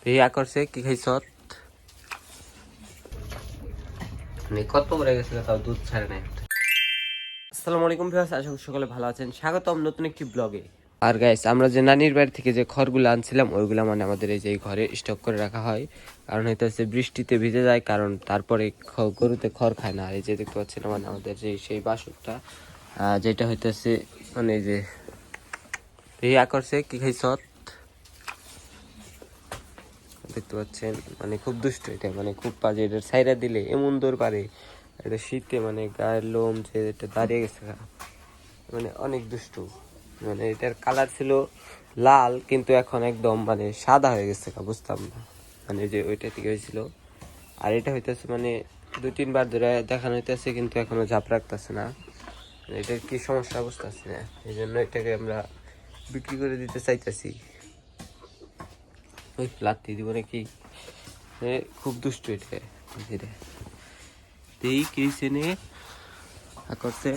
ইয়া করছে কি খাইছ মানে কত বড় গেছে তাও দুধ ছাড়ে নাই। আসসালামু আলাইকুম ভিউয়ার্স, আশা করি সকলে ভালো আছেন। স্বাগতম নতুন একটি ব্লগে। আর গাইস, আমরা যে নানির বাড়ি থেকে যে খড়গুলো আনছিলাম ওইগুলা মানে আমাদের এই যে ঘরে স্টক করে রাখা হয়, কারণ হইতেছে বৃষ্টিতে ভিজে যায়, কারণ তারপরে গরুতে খড় খায় না। আর এই যে দেখতে পাচ্ছিলাম মানে আমাদের যে সেই বাসুরটা যেটা হইতেছে মানে এই যে ইয়া করছে কি খাইছ দেখতে পাচ্ছেন, মানে খুব দুষ্ট এটা, মানে খুব বাজে। এটা সাইরা দিলে এমন দৌড় পারে, এটা শীতে মানে গায়ের লোম যে এটা দাঁড়িয়ে গেছে, মানে অনেক দুষ্টু। মানে এটার কালার ছিল লাল, কিন্তু এখন একদম মানে সাদা হয়ে গেছে, বুঝতাম না মানে যে ওইটা থেকে হয়েছিল। আর এটা হইতেছে মানে 2-3 বার ধরে দেখানো হইতেছে, কিন্তু এখনো ঝাপ রাখতেছে না। এটার কি সমস্যা বুঝতেছি না, এই জন্য এটাকে আমরা বিক্রি করে দিতে চাইতেছি। ওই লাত্তি দিব নাকি, খুব দুষ্ট এটা। এই কি চেনে করছে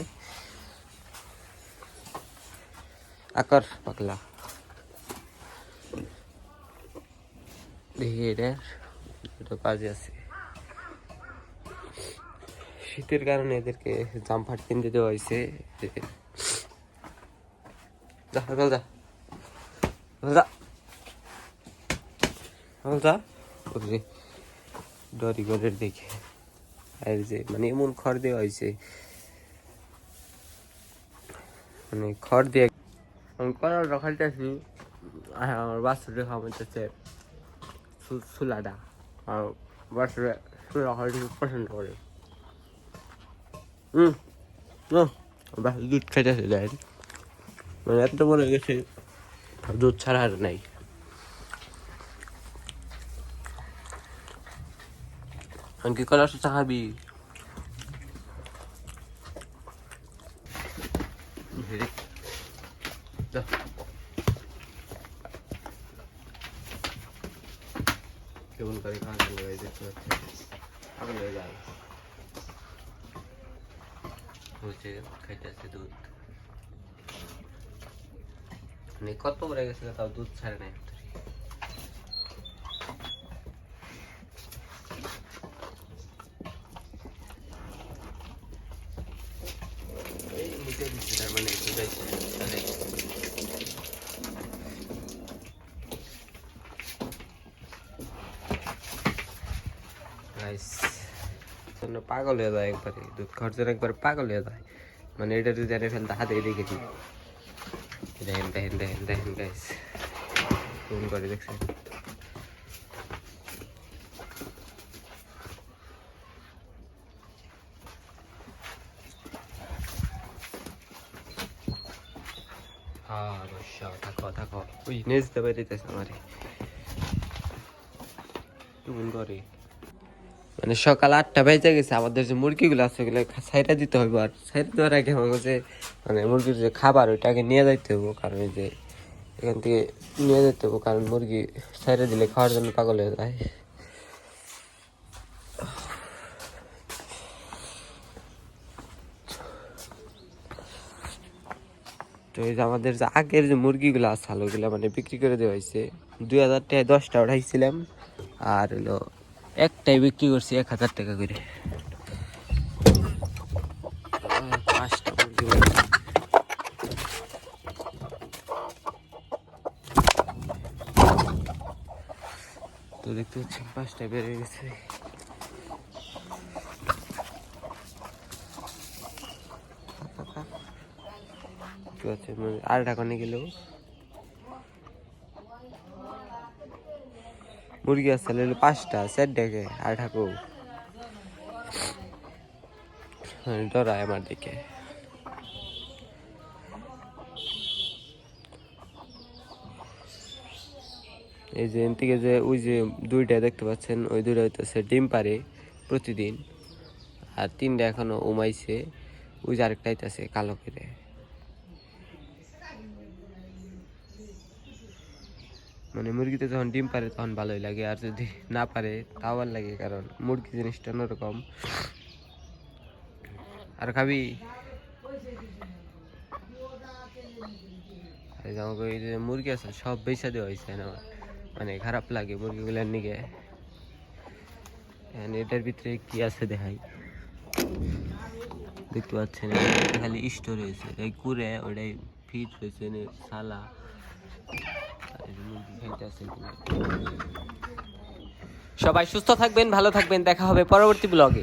আকার পাগলা, দেখি এটা কাজে আছে। শীতের কারণে এদেরকে জামফাট কিনতে দেওয়া হয়েছে। ডরি গরের দেখে আর যে মানে এমন খড় দেওয়া হয়েছে, মানে খড় দিয়ে আমি কলার রাখাইতেছি। আমার বাচ্চাটা খাওয়াইতেছে সুলাটা, আর বাচ্চারা সুলা খাওয়াইতে পছন্দ করে। দুধ খাইতেছে দেয়, মানে এত বড় হয়ে গেছে, দুধ ছাড়া আর নাই। কি কলার চা খাবি? কেমন করে খাওয়া দেখতে পাচ্ছি, আগুন হয়ে যায় হচ্ছে, খাইতেছে দুধ। মানে কত বড় গেছে তাও দুধ ছাড়ে নাই। তার মানে পাগল হয়ে যায় একবারে, দুধ খাওয়ার জন্য একবার পাগল হয়ে যায়। মানে এটা যদি জানে ফেলতে হাতে দেখেছি, দেখেন দেখেন দেখেন দেখেন গাইস কেমন করে দেখছেন। হ্যাঁ অবশ্য, থাকো থাকো, ওই নেচ দেবে দিতেছে আমারে কেমন করে। মানে সকাল 8টা বেজে গেছে, আমাদের যে মুরগিগুলো আছে ওগুলো সাইডা দিতে হবে। আর সাইডা দেওয়ার আগে আমার কাছে মানে মুরগির যে খাবার ওইটাকে নিয়ে যাইতে হবো, কারণ এই যে এখান থেকে নিয়ে যেতে হবো, কারণ মুরগি সাইডে দিলে খাওয়ার জন্য পাগল হয়ে যায়। তো এই যে আমাদের যে আগের যে মুরগিগুলো আছে ওগুলো মানে বিক্রি করে দেওয়া হয়েছে। 2000 টাকায় 10টা উঠাইছিলাম, আর হলো একটাই বিক্রি করছি 1000 টাকা করে। 5টা মুরগি তো দেখতে পাচ্ছি 5টা বেড়ে গেছে। আর ঢাকা নিয়ে গেলেও মুরগি আছে 5টা, 4টাকে আর ঢাকো ডরায় আমার দিকে। এই যে এদিকে যে ওই যে 2টা দেখতে পাচ্ছেন, ওই 2টা হইতেছে ডিম পারে প্রতিদিন, আর 3টা এখনো উমাইছে। ওই যে আরেকটা হইতেছে কালো করে। মানে মুরগিতে যখন ডিম পারে তখন ভালোই লাগে, আর যদি না পারে তাও ভালো লাগে, কারণ মুরগি জিনিসটা অন্যরকম। আর খাবি আমাকে এই যে মুরগি আছে সব বেচা দেওয়া হয়েছে না, মানে খারাপ লাগে মুরগিগুলার নিকে। এটার ভিতরে কি আছে দেখাই, দেখতে পাচ্ছেন খালি স্টোর হয়েছে, এই কুড়ে ওটাই ফিট হয়েছে সালা মুরগি খাইতেছে। সবাই সুস্থ থাকবেন, ভালো থাকবেন, দেখা হবে পরবর্তী ব্লগে।